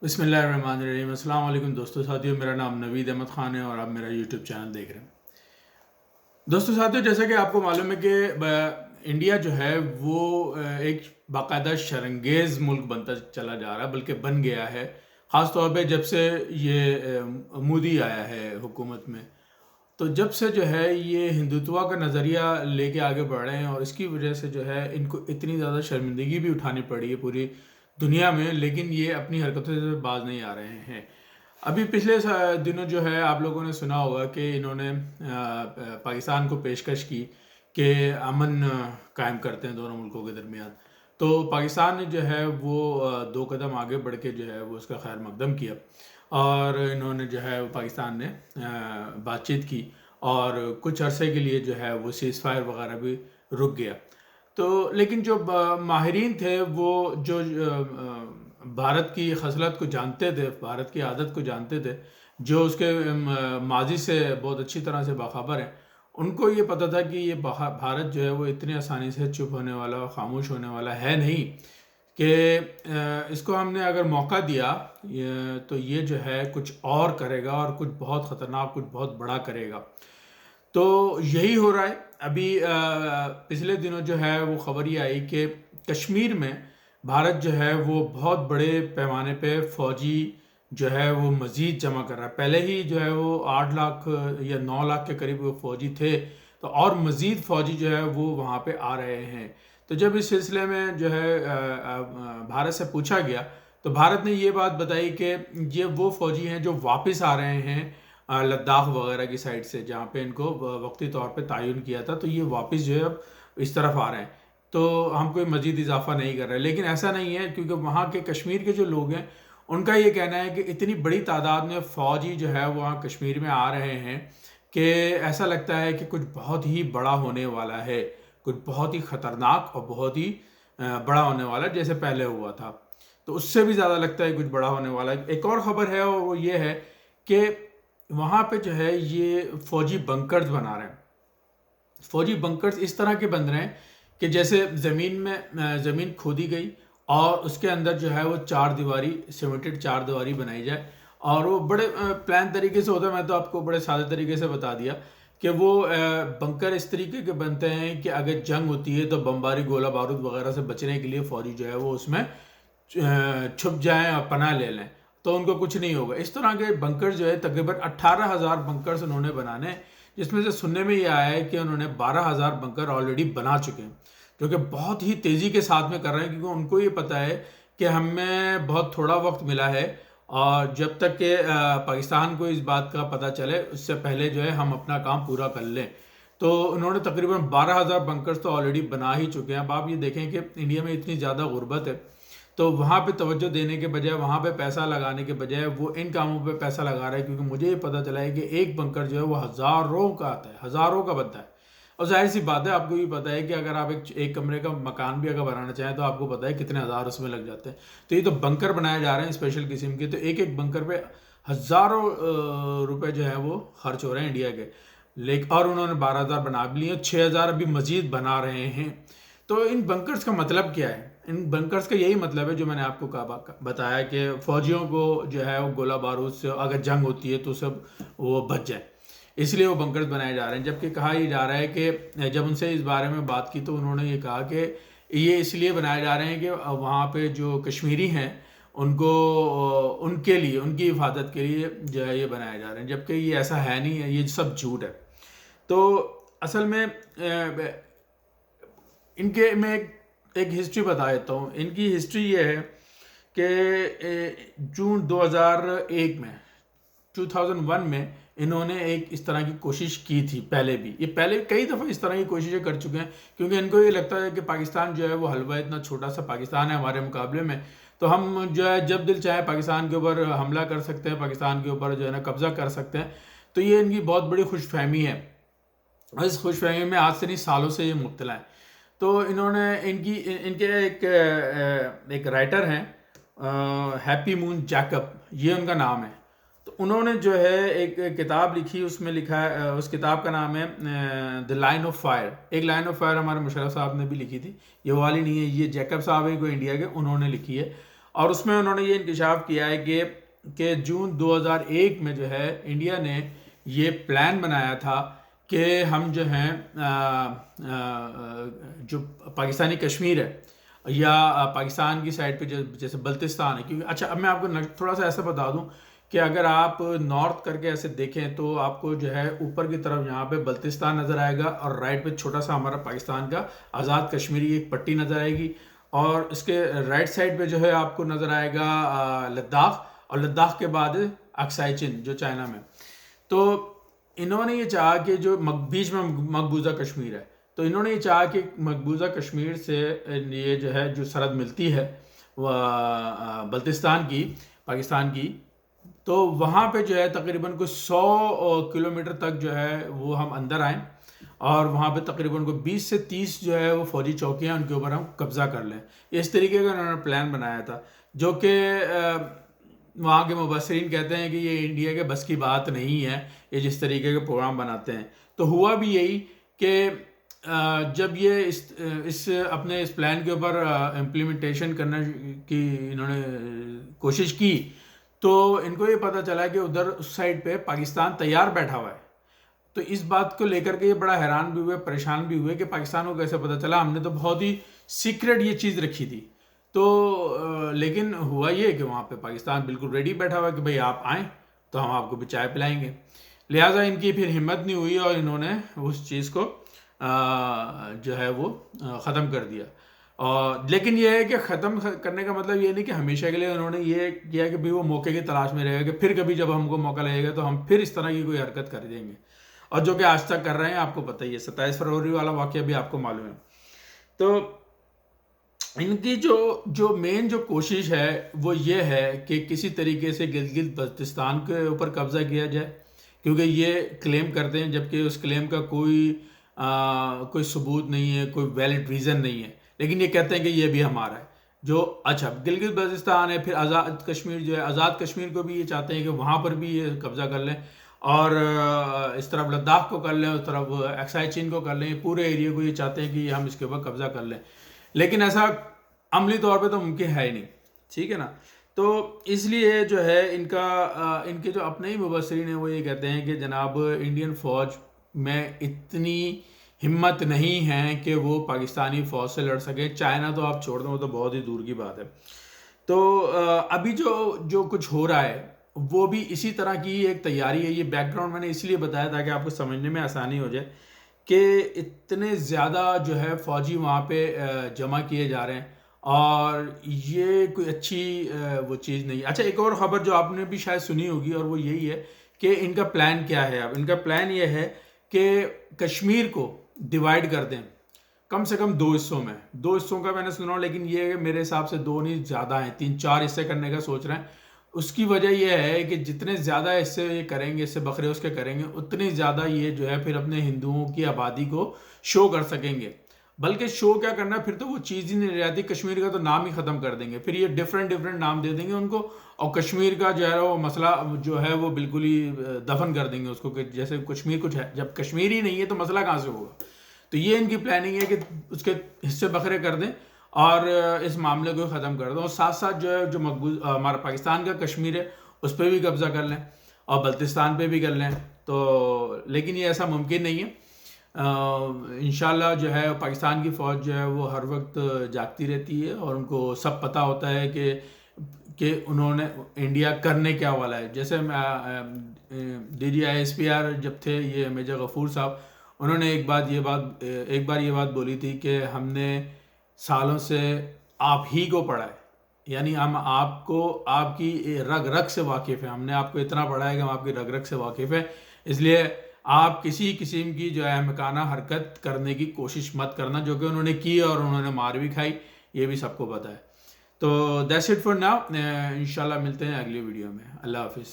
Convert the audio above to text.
بسم اللہ الرحمن الرحیم۔ السلام علیکم دوستو ساتھیوں، میرا نام نوید احمد خان ہے اور آپ میرا یوٹیوب چینل دیکھ رہے ہیں۔ دوستو ساتھیوں، جیسا کہ آپ کو معلوم ہے کہ انڈیا جو ہے وہ ایک باقاعدہ شرنگیز ملک بنتا چلا جا رہا ہے، بلکہ بن گیا ہے، خاص طور پہ جب سے یہ مودی آیا ہے حکومت میں۔ تو جب سے جو ہے یہ ہندوتوا کا نظریہ لے کے آگے بڑھ رہے ہیں، اور اس کی وجہ سے جو ہے ان کو اتنی زیادہ شرمندگی بھی اٹھانی پڑی ہے پوری دنیا میں، لیکن یہ اپنی حرکتوں سے باز نہیں آ رہے ہیں۔ ابھی پچھلے دنوں جو ہے آپ لوگوں نے سنا ہوگا کہ انہوں نے پاکستان کو پیشکش کی کہ امن قائم کرتے ہیں دونوں ملکوں کے درمیان۔ تو پاکستان نے جو ہے وہ 2 قدم آگے بڑھ کے جو ہے وہ اس کا خیر مقدم کیا، اور انہوں نے جو ہے پاکستان نے بات چیت کی، اور کچھ عرصے کے لیے جو ہے وہ سیز فائر وغیرہ بھی رک گیا۔ تو لیکن جو ماہرین تھے وہ جو بھارت کی خصلت کو جانتے تھے، بھارت کی عادت کو جانتے تھے، جو اس کے ماضی سے بہت اچھی طرح سے باخبر ہیں، ان کو یہ پتہ تھا کہ یہ بھارت جو ہے وہ اتنی آسانی سے چپ ہونے والا اور خاموش ہونے والا ہے نہیں، کہ اس کو ہم نے اگر موقع دیا تو یہ جو ہے کچھ اور کرے گا، اور کچھ بہت خطرناک، کچھ بہت بڑا کرے گا۔ تو یہی ہو رہا ہے۔ ابھی پچھلے دنوں جو ہے وہ خبر یہ آئی کہ کشمیر میں بھارت جو ہے وہ بہت بڑے پیمانے پہ فوجی جو ہے وہ مزید جمع کر رہا ہے۔ پہلے ہی جو ہے وہ 8 لاکھ یا 9 لاکھ کے قریب وہ فوجی تھے، تو اور مزید فوجی جو ہے وہ وہاں پہ آ رہے ہیں۔ تو جب اس سلسلے میں جو ہے بھارت سے پوچھا گیا، تو بھارت نے یہ بات بتائی کہ یہ وہ فوجی ہیں جو واپس آ رہے ہیں لداخ وغیرہ کی سائڈ سے، جہاں پہ ان کو وقتی طور پہ تعین کیا تھا، تو یہ واپس جو ہے اب اس طرف آ رہے ہیں۔ تو ہم کوئی مزید اضافہ نہیں کر رہے، لیکن ایسا نہیں ہے، کیونکہ وہاں کے کشمیر کے جو لوگ ہیں ان کا یہ کہنا ہے کہ اتنی بڑی تعداد میں فوجی جو ہے وہاں کشمیر میں آ رہے ہیں کہ ایسا لگتا ہے کہ کچھ بہت ہی بڑا ہونے والا ہے، کچھ بہت ہی خطرناک اور بہت ہی بڑا ہونے والا ہے، جیسے پہلے ہوا تھا۔ تو اس سے بھی زیادہ لگتا ہے کچھ بڑا ہونے والا ہے۔ ایک اور خبر ہے، اور وہ یہ ہے کہ وہاں پہ جو ہے یہ فوجی بنکرز بنا رہے ہیں۔ فوجی بنکرز اس طرح کے بن رہے ہیں کہ جیسے زمین کھودی گئی، اور اس کے اندر جو ہے وہ 4 دیواری، سیمنٹڈ 4 دیواری بنائی جائے، اور وہ بڑے پلان طریقے سے ہوتا ہے۔ میں تو آپ کو بڑے سادہ طریقے سے بتا دیا کہ وہ بنکر اس طریقے کے بنتے ہیں کہ اگر جنگ ہوتی ہے تو بمباری، گولہ بارود وغیرہ سے بچنے کے لیے فوجی جو ہے وہ اس میں چھپ جائیں اور پناہ لے لیں، تو ان کو کچھ نہیں ہوگا۔ اس طرح کے بنکر جو ہے تقریباً 18,000 بنکرز انہوں نے بنانے، جس میں سے سننے میں یہ آیا ہے کہ انہوں نے 12,000 بنکر آلریڈی بنا چکے ہیں، جو کہ بہت ہی تیزی کے ساتھ میں کر رہے ہیں، کیونکہ ان کو یہ پتہ ہے کہ ہمیں بہت تھوڑا وقت ملا ہے، اور جب تک کہ پاکستان کو اس بات کا پتہ چلے اس سے پہلے جو ہے ہم اپنا کام پورا کر لیں۔ تو انہوں نے تقریباً 12,000 بنکرز تو آلریڈی بنا ہی چکے ہیں۔ اب آپ یہ دیکھیں کہ انڈیا میں اتنی زیادہ غربت ہے، تو وہاں پہ توجہ دینے کے بجائے، وہاں پہ پیسہ لگانے کے بجائے وہ ان کاموں پہ پیسہ لگا رہا ہے، کیونکہ مجھے یہ پتہ چلا ہے کہ ایک بنکر جو ہے وہ ہزاروں کا آتا ہے، ہزاروں کا بنتا ہے۔ اور ظاہر سی بات ہے، آپ کو بھی پتہ ہے کہ اگر آپ ایک کمرے کا مکان بھی اگر بنانا چاہیں تو آپ کو پتہ ہے کتنے ہزار اس میں لگ جاتے ہیں۔ تو یہ تو بنکر بنائے جا رہے ہیں اسپیشل قسم کے، تو ایک ایک بنکر پہ ہزاروں روپے جو ہے وہ خرچ ہو رہے ہیں انڈیا کے، لیکن اور انہوں نے 12,000 بنا بھی لیے، 6,000 ابھی مزید بنا رہے ہیں۔ تو ان بنکرز کا مطلب کیا ہے؟ ان بنکرز کا یہی مطلب ہے جو میں نے آپ کو بتایا، کہ فوجیوں کو جو ہے وہ گولہ بارود سے اگر جنگ ہوتی ہے تو سب وہ بچ جائیں، اس لیے وہ بنکرز بنائے جا رہے ہیں۔ جبکہ کہا یہ جا رہا ہے کہ جب ان سے اس بارے میں بات کی تو انہوں نے یہ کہا کہ یہ اس لیے بنائے جا رہے ہیں کہ وہاں پہ جو کشمیری ہیں ان کو، ان کے لیے، ان کی حفاظت کے لیے جو ہے یہ بنائے جا رہے ہیں، جبکہ یہ ایسا ہے نہیں ہے، یہ سب جھوٹ ہے۔ تو اصل میں ان کے میں ایک ہسٹری بتا دیتا ہوں۔ ان کی ہسٹری یہ ہے کہ جون 2001 میں، 2001 میں انہوں نے ایک اس طرح کی کوشش کی تھی۔ پہلے بھی یہ پہلے کئی دفعہ اس طرح کی کوششیں کر چکے ہیں، کیونکہ ان کو یہ لگتا ہے کہ پاکستان جو ہے وہ حلوہ اتنا چھوٹا سا پاکستان ہے ہمارے مقابلے میں، تو ہم جو ہے جب دل چاہے پاکستان کے اوپر حملہ کر سکتے ہیں، پاکستان کے اوپر جو ہے نا قبضہ کر سکتے ہیں۔ تو یہ ان کی بہت بڑی خوش فہمی ہے، اور اس خوش فہمی میں آج سے نہیں سالوں سے یہ مبتلا ہے۔ تو انہوں نے ان کے ایک رائٹر ہیں، ہیپی مون جیکب، یہ ان کا نام ہے۔ تو انہوں نے جو ہے ایک کتاب لکھی، اس میں لکھا ہے، اس کتاب کا نام ہے دی لائن آف فائر۔ ایک لائن آف فائر ہمارے مشرف صاحب نے بھی لکھی تھی، یہ والی نہیں ہے، یہ جیکب صاحب ہے کوئی انڈیا کے، انہوں نے لکھی ہے۔ اور اس میں انہوں نے یہ انکشاف کیا ہے کہ جون 2001 میں جو ہے انڈیا نے یہ پلان بنایا تھا کہ ہم جو ہیں جو پاکستانی کشمیر ہے یا پاکستان کی سائڈ پہ جیسے بلتستان ہے، کیونکہ اچھا اب میں آپ کو تھوڑا سا ایسا بتا دوں کہ اگر آپ نارتھ کر کے ایسے دیکھیں تو آپ کو جو ہے اوپر کی طرف یہاں پہ بلتستان نظر آئے گا، اور رائٹ پہ چھوٹا سا ہمارا پاکستان کا آزاد کشمیری ایک پٹی نظر آئے گی، اور اس کے رائٹ سائڈ پہ جو ہے آپ کو نظر آئے گا لداخ، اور لداخ کے بعد اکسائی چین جو چائنا میں۔ تو انہوں نے یہ چاہا کہ جو بیچ میں مقبوضہ کشمیر ہے، تو انہوں نے یہ چاہا کہ مقبوضہ کشمیر سے یہ جو ہے جو سرحد ملتی ہے وہ بلتستان کی، پاکستان کی، تو وہاں پہ جو ہے تقریباً کوئی 100 کلومیٹر تک جو ہے وہ ہم اندر آئیں، اور وہاں پہ تقریباً کوئی 20 سے 30 جو ہے وہ فوجی چوکیاں ان کے اوپر ہم قبضہ کر لیں۔ اس طریقے کا انہوں نے پلان بنایا تھا، جو کہ وہاں کے مبصرین کہتے ہیں کہ یہ انڈیا کے بس کی بات نہیں ہے، یہ جس طریقے کے پروگرام بناتے ہیں۔ تو ہوا بھی یہی کہ جب یہ اس اپنے اس پلان کے اوپر امپلیمنٹیشن کرنے کی انہوں نے کوشش کی، تو ان کو یہ پتہ چلا کہ ادھر اس سائڈ پہ پاکستان تیار بیٹھا ہوا ہے۔ تو اس بات کو لے کر کے یہ بڑا حیران بھی ہوئے، پریشان بھی ہوئے کہ پاکستان کو کیسے پتہ چلا، ہم نے تو بہت ہی سیکرٹ یہ چیز رکھی تھی۔ تو لیکن ہوا یہ کہ وہاں پہ پاکستان بالکل ریڈی بیٹھا ہوا ہے کہ بھئی آپ آئیں تو ہم آپ کو بھی چائے پلائیں گے۔ لہٰذا ان کی پھر ہمت نہیں ہوئی اور انہوں نے اس چیز کو جو ہے وہ ختم کر دیا۔ اور لیکن یہ ہے کہ ختم کرنے کا مطلب یہ نہیں کہ ہمیشہ کے لیے انہوں نے یہ کیا کہ بھی وہ موقع کی تلاش میں رہے گا کہ پھر کبھی جب ہم کو موقع لگے گا تو ہم پھر اس طرح کی کوئی حرکت کر دیں گے، اور جو کہ آج تک کر رہے ہیں، آپ کو پتہ ہی ہے۔ 27 فروری والا واقعہ بھی آپ کو معلوم ہے۔ تو ان کی جو مین جو کوشش ہے وہ یہ ہے کہ کسی طریقے سے گلگت بلتستان کے اوپر قبضہ کیا جائے، کیونکہ یہ کلیم کرتے ہیں، جبکہ اس کلیم کا کوئی ثبوت نہیں ہے، کوئی ویلڈ ریزن نہیں ہے، لیکن یہ کہتے ہیں کہ یہ بھی ہمارا ہے۔ جو اچھا گلگت بلتستان ہے، پھر آزاد کشمیر جو ہے، آزاد کشمیر کو بھی یہ چاہتے ہیں کہ وہاں پر بھی یہ قبضہ کر لیں، اور اس طرف لداخ کو کر لیں، اس طرف اکسائی چین کو کر لیں، پورے ایریے کو یہ چاہتے ہیں کہ ہم اس کے اوپر قبضہ کر لیں، لیکن ایسا عملی طور پہ تو ممکن ہے ہی نہیں، ٹھیک ہے نا۔ تو اس لیے جو ہے ان کے جو اپنے ہی مبصرین ہیں وہ یہ کہتے ہیں کہ جناب انڈین فوج میں اتنی ہمت نہیں ہے کہ وہ پاکستانی فوج سے لڑ سکے، چائنا تو آپ چھوڑ دیں، وہ تو بہت ہی دور کی بات ہے۔ تو ابھی جو کچھ ہو رہا ہے وہ بھی اسی طرح کی ایک تیاری ہے۔ یہ بیک گراؤنڈ میں نے اس لیے بتایا تاکہ آپ کو سمجھنے میں آسانی ہو جائے کہ اتنے زیادہ جو ہے فوجی وہاں پہ جمع کیے جا رہے ہیں، اور یہ کوئی اچھی وہ چیز نہیں ہے۔ اچھا ایک اور خبر جو آپ نے بھی شاید سنی ہوگی، اور وہ یہی ہے کہ ان کا پلان کیا ہے۔ اب ان کا پلان یہ ہے کہ کشمیر کو ڈیوائیڈ کر دیں کم سے کم 2 حصوں میں۔ 2 حصوں کا میں نے سنا، لیکن یہ میرے حساب سے 2 نہیں زیادہ ہیں، 3-4 حصے کرنے کا سوچ رہے ہیں۔ اس کی وجہ یہ ہے کہ جتنے زیادہ حصے یہ کریں گے، اس سے بکرے اس کے کریں گے، اتنی زیادہ یہ جو ہے پھر اپنے ہندوؤں کی آبادی کو شو کر سکیں گے۔ بلکہ شو کیا کرنا، پھر تو وہ چیز ہی نہیں رہ جاتی، کشمیر کا تو نام ہی ختم کر دیں گے، پھر یہ ڈیفرنٹ نام دے دیں گے ان کو، اور کشمیر کا جو ہے وہ مسئلہ جو ہے وہ بالکل ہی دفن کر دیں گے اس کو، کہ جیسے کشمیر کچھ ہے، جب کشمیر ہی نہیں ہے تو مسئلہ کہاں سے ہوگا۔ تو یہ ان کی پلاننگ ہے کہ اس کے حصے بکھرے کر دیں اور اس معاملے کو ختم کر دیں، اور ساتھ ساتھ جو ہے جو مقبوض ہمارا پاکستان کا کشمیر ہے اس پہ بھی قبضہ کر لیں، اور بلتستان پہ بھی کر لیں۔ تو لیکن یہ ایسا ممکن نہیں ہے۔ انشاءاللہ جو ہے پاکستان کی فوج جو ہے وہ ہر وقت جاگتی رہتی ہے، اور ان کو سب پتہ ہوتا ہے کہ انہوں نے انڈیا کرنے کیا والا ہے۔ جیسے DGI/SPR جب تھے یہ میجر غفور صاحب، انہوں نے ایک بار یہ بات بولی تھی کہ ہم نے سالوں سے آپ ہی کو پڑھا ہے، یعنی ہم آپ کی رگ رگ سے واقف ہیں، ہم نے آپ کو اتنا پڑھا ہے کہ ہم آپ کی رگ رگ سے واقف ہیں، اس لیے آپ کسی قسم کی جو ہے احمقانہ حرکت کرنے کی کوشش مت کرنا، جو کہ انہوں نے کی اور انہوں نے مار بھی کھائی، یہ بھی سب کو پتہ ہے۔ تو دیٹس اٹ فار ناؤ، انشاءاللہ ملتے ہیں اگلی ویڈیو میں۔ اللہ حافظ۔